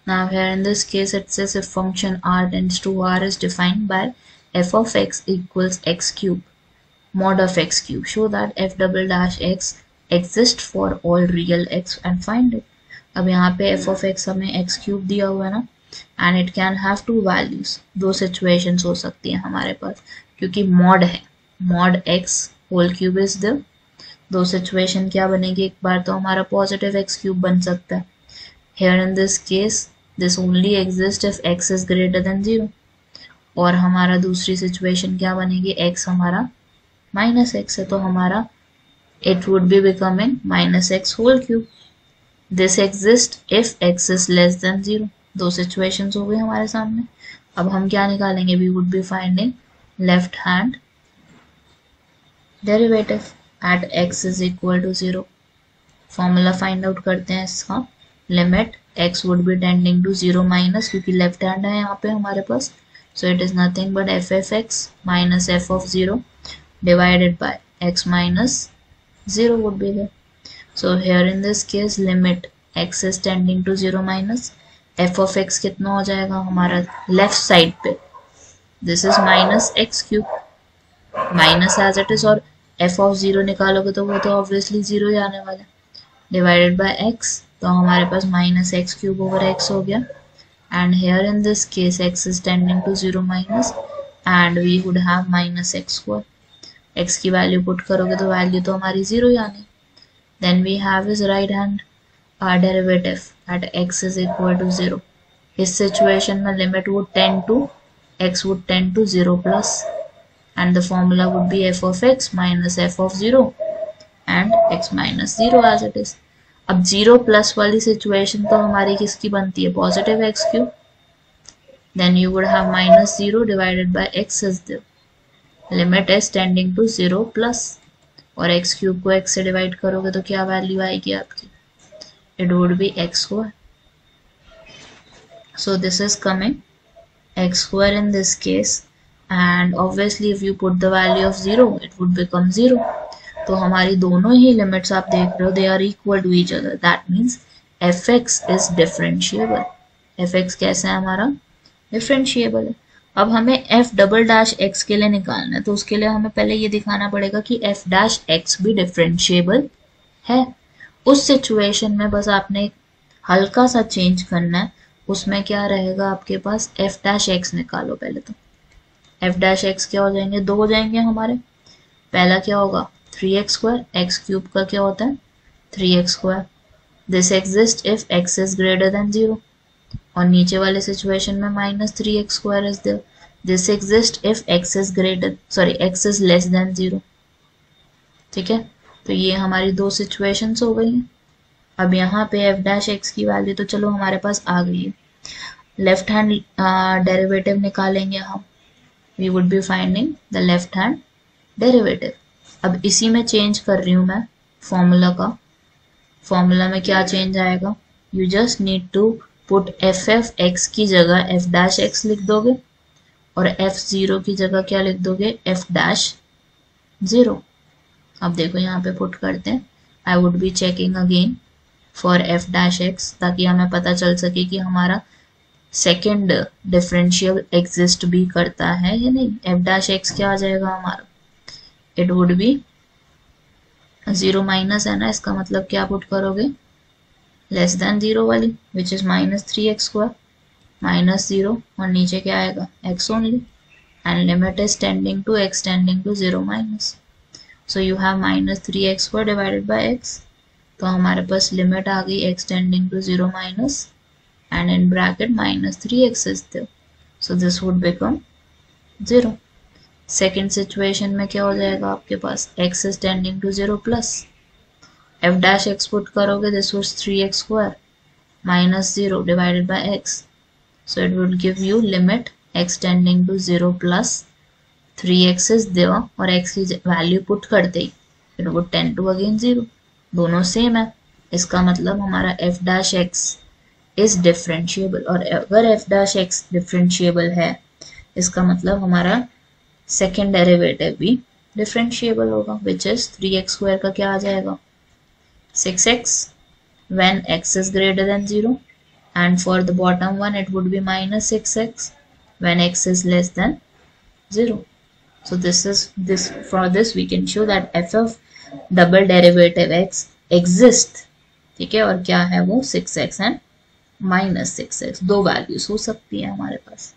Now here in this case it says if function r tends to r is defined by f of x equals x cube mod of x cube. Show that f double dash x exists for all real x and find it. अब यहाँ पे f of x हमें x cube दिया हुआ है ना, and it can have two values. दो situations हो सकती हैं हमारे पास क्योंकि mod है, mod x whole cube is the, दो situation क्या बनेगी, एक बार तो हमारा positive x cube बन सकता है. Here in this case this only exists if x is greater than 0, और हमारा दूसरी situation क्या बनेगी, x हमारा माइनस x है तो हमारा it would be becoming minus x whole cube. This exists if x is less than 0. दो situations हो गए हमारे सामने. अब हम क्या निकालेंगे, we would be finding left hand derivative at x is equal to 0. Formula find out करते हैं इसका. Limit x would be tending to 0 minus, क्योंकि लेफ्ट हैंड है यहाँ पे हमारे पास, so it is nothing but f of x minus f of 0 divided by x minus 0 would be there. So here in this case limit x is tending to 0 minus f of x कितना हो जाएगा हमारा left side पे, this is minus x cube minus as it is, और f of 0 निकालोगे तो वो तो obviously 0 ही आने वाला है, divided by x, तो हमारे पास minus x cube over x हो गया. And here in this case x is tending to 0 minus and we would have minus x square. x की वैल्यू पुट करोगे तो वैल्यू तो हमारी 0 ही आनी. Then we have his right hand derivative at x is equal to 0. इस situation में limit would tend to, x would tend to 0 plus, and the formula would be f of x minus f of 0 and x minus 0 as it is. अब 0 plus वाली situation तो हमारी किसकी बनती है, positive x cube. Then you would have minus 0 divided by x is the limit is tending to 0 plus, और x cube को x से डिवाइड करोगे तो क्या वैल्यू आएगी आपकी, it would be x square. So this is coming x square in this case, and obviously if you put the value of 0 it would become 0. तो हमारी दोनों ही लिमिट्स आप देख रहे हो, they are equal to each other. That means F X is differentiable. F X कैसा है हमारा, डिफरेंशिएबल है. अब हमें एफ डबल डैश एक्स के लिए निकालना है, तो उसके लिए हमें पहले ये दिखाना पड़ेगा कि एफ डैश एक्स भी डिफरेंशिएबल है. उस सिचुएशन में बस आपने हल्का सा चेंज करना है. उसमें क्या रहेगा आपके पास, एफ डैश एक्स निकालो पहले. तो एफ डैश एक्स क्या हो जाएंगे, दो हो जाएंगे हमारे. पहला क्या होगा 3x स्क्वायर, x क्यूब का क्या होता है 3x square. This exist if x is greater than 0, और नीचे वाले सिचुएशन में minus 3x square is there. This exist if x is greater, sorry x is less than 0. ठीक है, तो ये हमारी दो सिचुएशंस हो गई हैं. अब यहाँ पे f डैश x की वैल्यू तो चलो हमारे पास आ गई है. लेफ्ट हैंड डेरिवेटिव निकालेंगे हम, we would be finding the left hand derivative. अब इसी में चेंज कर रही हूँ मैं फॉर्मूला का. फॉर्मूला में क्या चेंज आएगा, you just need to put F F X की जगह एफ डैश एक्स लिख दोगे, और एफ जीरो की जगह क्या लिख दोगे, एफ डैश जीरो. अब देखो यहाँ पे पुट करते हैं. I would be checking again for F dash x, ताकि हमें पता चल सके कि हमारा सेकेंड डिफरेंशियल एग्जिस्ट भी करता है या नहीं. एफ डैश एक्स क्या आ जाएगा हमारा, इट वुड बी 0 माइनस है ना, इसका मतलब क्या पुट करोगे, लेस देन 0 वाली, which is minus 3x square minus 0, और नीचे क्या आएगा x only, and limit is tending to x tending to 0 minus. So you have minus 3x square divided by x. तो हमारे पास लिमिट आ गई x tending to 0 minus, and in bracket minus 3x is there. So this would become 0. Second situation में क्या हो जाएगा आपके पास, x is tending to 0 plus, F dash X put करोगे, this was 3x square minus 0 divided by x. So it would give you limit x tending to 0 plus 3x is there, और x की value put करते ही it would tend to again 0. दोनों same है, इसका मतलब हमारा f dash x is differentiable. और अगर f डैश x डिफरेंशिएबल है, इसका मतलब हमारा सेकेंड डेरिवेटिव भी डिफरेंशिएबल होगा, विच इज 3x स्क्वायर का क्या आ जाएगा 6x when x is greater than 0, and for the bottom one it would be minus 6x when x is less than 0. So for this we can show that f of double derivative x exists. ठीक है, और क्या है वो 6x and -6x, दो values हो सकती है हमारे पास.